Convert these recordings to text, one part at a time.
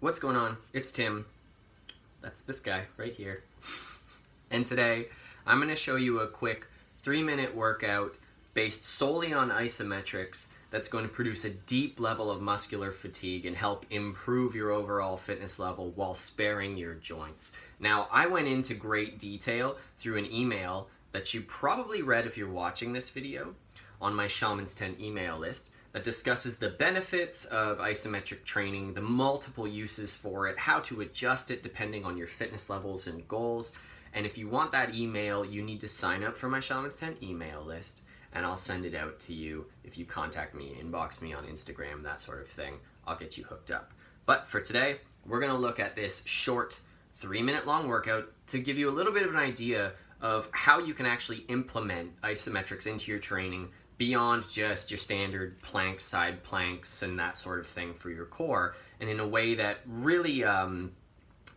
What's going on? It's Tim. That's this guy right here. And today I'm going to show you a quick 3-minute workout based solely on isometrics that's going to produce a deep level of muscular fatigue and help improve your overall fitness level while sparing your joints. Now, I went into great detail through an email that you probably read if you're watching this video on my Shaman's 10 email list that discusses the benefits of isometric training, the multiple uses for it, how to adjust it depending on your fitness levels and goals. And if you want that email, you need to sign up for my Shaman's 10 email list, and I'll send it out to you if you contact me, inbox me on Instagram, that sort of thing. I'll get you hooked up. But for today, we're going to look at this short 3-minute long workout to give you a little bit of an idea of how you can actually implement isometrics into your training beyond just your standard planks, side planks, and that sort of thing for your core, and in a way that really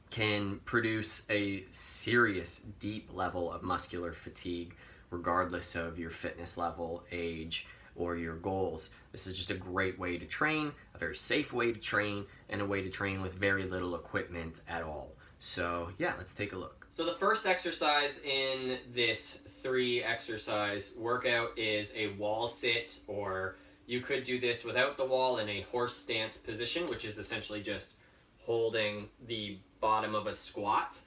can produce a serious, deep level of muscular fatigue, regardless of your fitness level, age, or your goals. This is just a great way to train, a very safe way to train, and a way to train with very little equipment at all. So yeah, let's take a look. So the first exercise in this 3-exercise workout is a wall sit, or you could do this without the wall in a horse stance position, which is essentially just holding the bottom of a squat.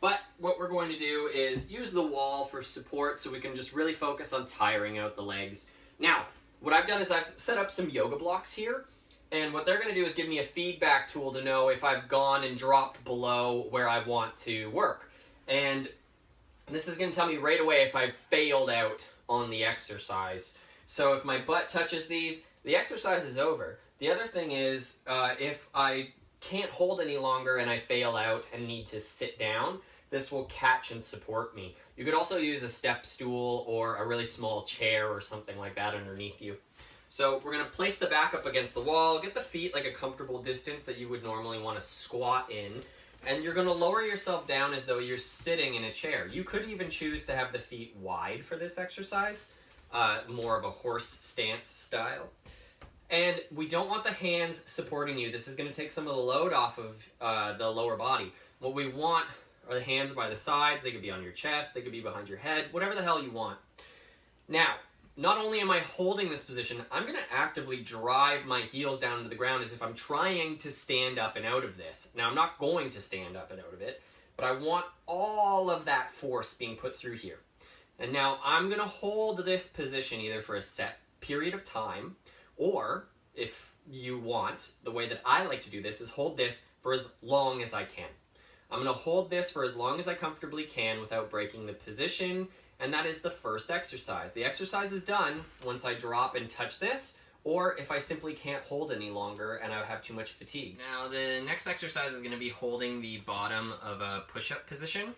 But what we're going to do is use the wall for support so we can just really focus on tiring out the legs. Now, what I've done is I've set up some yoga blocks here, and what they're going to do is give me a feedback tool to know if I've gone and dropped below where I want to work. And this is going to tell me right away if I've failed out on the exercise. So if my butt touches these, the exercise is over. The other thing is, if I can't hold any longer and I fail out and need to sit down, this will catch and support me. You could also use a step stool or a really small chair or something like that underneath you. So we're going to place the back up against the wall, get the feet like a comfortable distance that you would normally want to squat in, and you're going to lower yourself down as though you're sitting in a chair. You could even choose to have the feet wide for this exercise, more of a horse stance style. And we don't want the hands supporting you. This is going to take some of the load off of the lower body. What we want are the hands by the sides. They could be on your chest, they could be behind your head, whatever the hell you want. Now, not only am I holding this position, I'm going to actively drive my heels down into the ground as if I'm trying to stand up and out of this. Now, I'm not going to stand up and out of it, but I want all of that force being put through here. And now I'm going to hold this position either for a set period of time, or if you want, the way that I like to do this is hold this for as long as I can. I'm going to hold this for as long as I comfortably can without breaking the position. And that is the first exercise. The exercise is done once I drop and touch this, or if I simply can't hold any longer and I have too much fatigue. Now, the next exercise is going to be holding the bottom of a push-up position.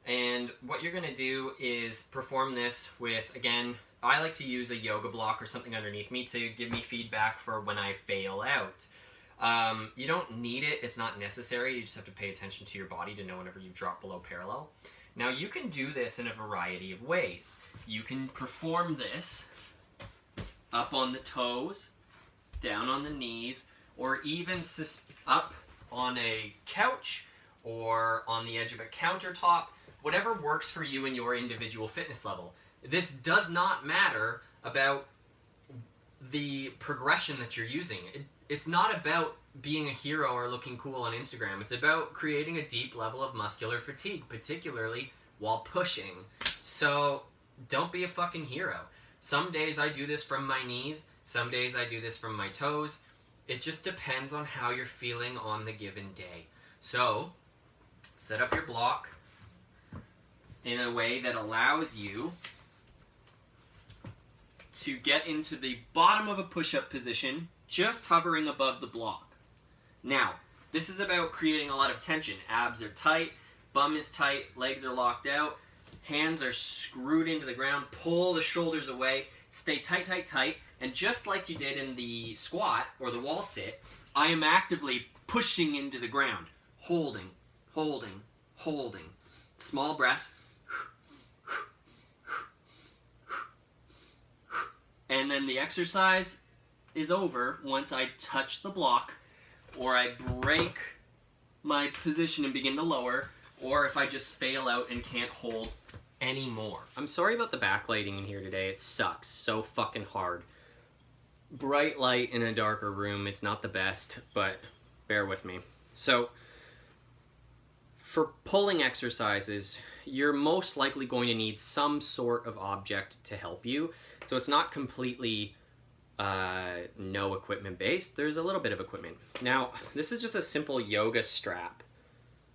And what you're going to do is perform this with, again, I like to use a yoga block or something underneath me to give me feedback for when I fail out. You don't need it. It's not necessary. You just have to pay attention to your body to know whenever you drop below parallel. Now, you can do this in a variety of ways. You can perform this up on the toes, down on the knees, or even up on a couch or on the edge of a countertop, whatever works for you and your individual fitness level. This does not matter about the progression that you're using. It's not about being a hero or looking cool on Instagram. It's about creating a deep level of muscular fatigue, particularly while pushing. So don't be a fucking hero. Some days I do this from my knees. Some days I do this from my toes. It just depends on how you're feeling on the given day. So set up your block in a way that allows you to get into the bottom of a push-up position, just hovering above the block. Now, this is about creating a lot of tension. Abs are tight, bum is tight, legs are locked out, hands are screwed into the ground, pull the shoulders away, stay tight, tight, tight, and just like you did in the squat or the wall sit, I am actively pushing into the ground, holding, holding, holding. Small breaths. And then the exercise is over once I touch the block or I break my position and begin to lower, or if I just fail out and can't hold anymore. I'm sorry about the backlighting in here today. It sucks so fucking hard. Bright light in a darker room, it's not the best, but bear with me. So, for pulling exercises, you're most likely going to need some sort of object to help you. So it's not completely no equipment based. There's a little bit of equipment. Now, this is just a simple yoga strap.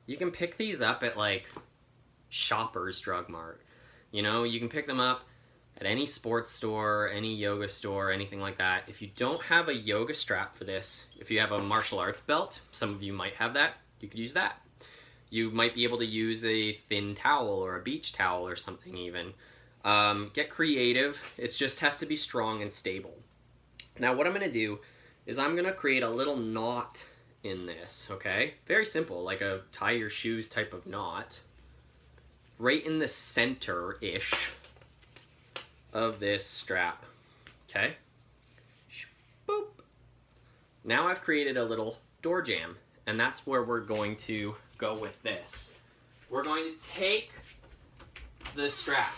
You can pick these up at like Shoppers Drug Mart. You know, you can pick them up at any sports store, any yoga store, anything like that. If you don't have a yoga strap for this, if you have a martial arts belt, some of you might have that, you could use that. You might be able to use a thin towel or a beach towel or something even. Get creative. It just has to be strong and stable. Now what I'm going to do is I'm going to create a little knot in this, okay? Very simple, like a tie your shoes type of knot. Right in the center-ish of this strap, okay? Boop. Now I've created a little door jamb, and that's where we're going to go with this. We're going to take the strap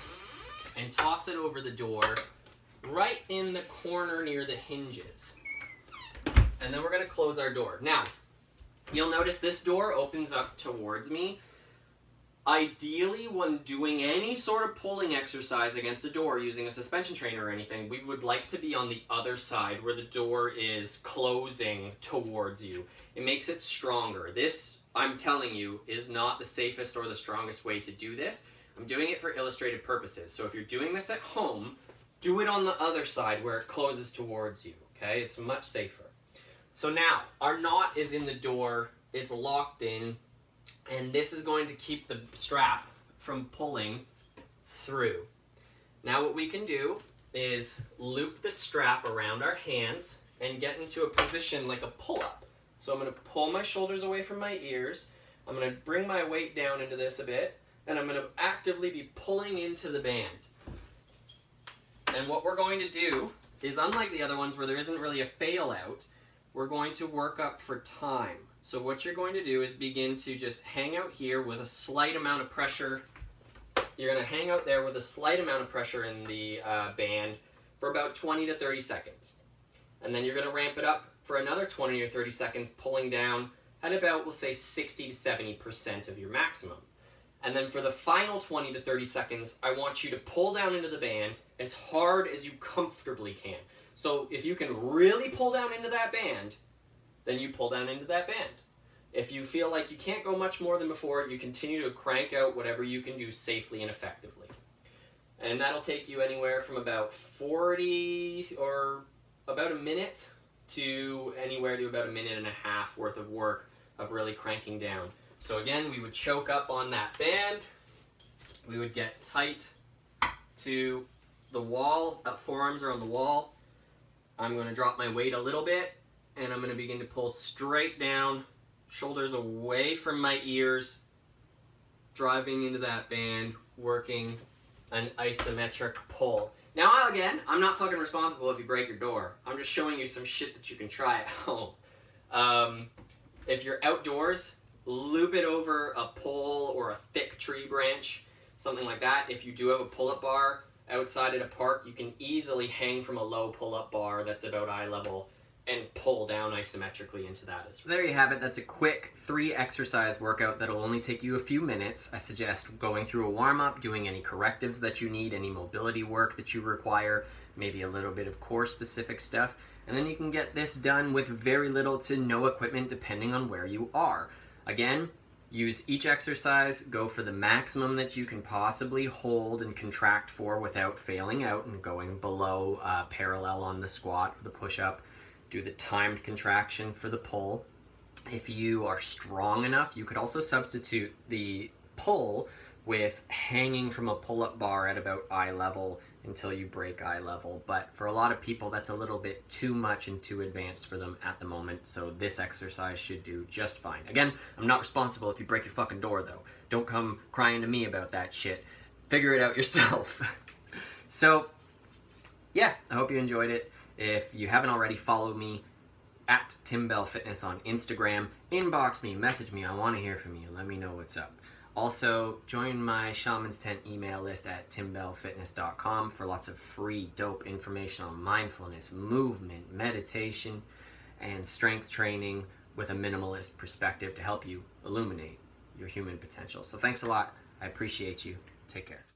and toss it over the door right in the corner near the hinges. And then we're going to close our door. Now, you'll notice this door opens up towards me. Ideally, when doing any sort of pulling exercise against a door using a suspension trainer or anything, we would like to be on the other side where the door is closing towards you. It makes it stronger. This, I'm telling you, is not the safest or the strongest way to do this. I'm doing it for illustrative purposes. So if you're doing this at home, do it on the other side where it closes towards you, okay? It's much safer. So now, our knot is in the door, it's locked in, and this is going to keep the strap from pulling through. Now what we can do is loop the strap around our hands and get into a position like a pull-up. So I'm going to pull my shoulders away from my ears, I'm going to bring my weight down into this a bit, and I'm going to actively be pulling into the band. And what we're going to do is, unlike the other ones where there isn't really a fail out, we're going to work up for time. So what you're going to do is begin to just hang out here with a slight amount of pressure. You're going to hang out there with a slight amount of pressure in the band for about 20 to 30 seconds. And then you're going to ramp it up for another 20 or 30 seconds, pulling down at about, we'll say, 60 to 70% of your maximum. And then for the final 20 to 30 seconds, I want you to pull down into the band as hard as you comfortably can. So if you can really pull down into that band, then you pull down into that band. If you feel like you can't go much more than before, you continue to crank out whatever you can do safely and effectively. And that'll take you anywhere from about 40 or about a minute to anywhere to about a minute and a half worth of work of really cranking down. So again, we would choke up on that band. We would get tight to the wall. Forearms are on the wall. I'm going to drop my weight a little bit, and I'm going to begin to pull straight down, shoulders away from my ears, driving into that band, working an isometric pull. Now, again, I'm not fucking responsible if you break your door. I'm just showing you some shit that you can try at home. If you're outdoors, loop it over a pole or a thick tree branch, something like that. If you do have a pull-up bar outside at a park, you can easily hang from a low pull-up bar that's about eye level and pull down isometrically into that as well. So there you have it. That's a quick 3 exercise workout that'll only take you a few minutes. I suggest going through a warm-up, doing any correctives that you need, any mobility work that you require, maybe a little bit of core-specific stuff, and then you can get this done with very little to no equipment depending on where you are. Again, use each exercise, go for the maximum that you can possibly hold and contract for without failing out and going below parallel on the squat or the push-up. Do the timed contraction for the pull. If you are strong enough, you could also substitute the pull with hanging from a pull-up bar at about eye level until you break eye level. But for a lot of people, that's a little bit too much and too advanced for them at the moment, so this exercise should do just fine. Again, I'm not responsible if you break your fucking door, though. Don't come crying to me about that shit. Figure it out yourself. So, yeah, I hope you enjoyed it. If you haven't already, follow me at Tim Bell Fitness on Instagram. Inbox me, message me. I want to hear from you. Let me know what's up. Also, join my Shaman's Tent email list at timbellfitness.com for lots of free, dope information on mindfulness, movement, meditation, and strength training with a minimalist perspective to help you illuminate your human potential. So thanks a lot. I appreciate you. Take care.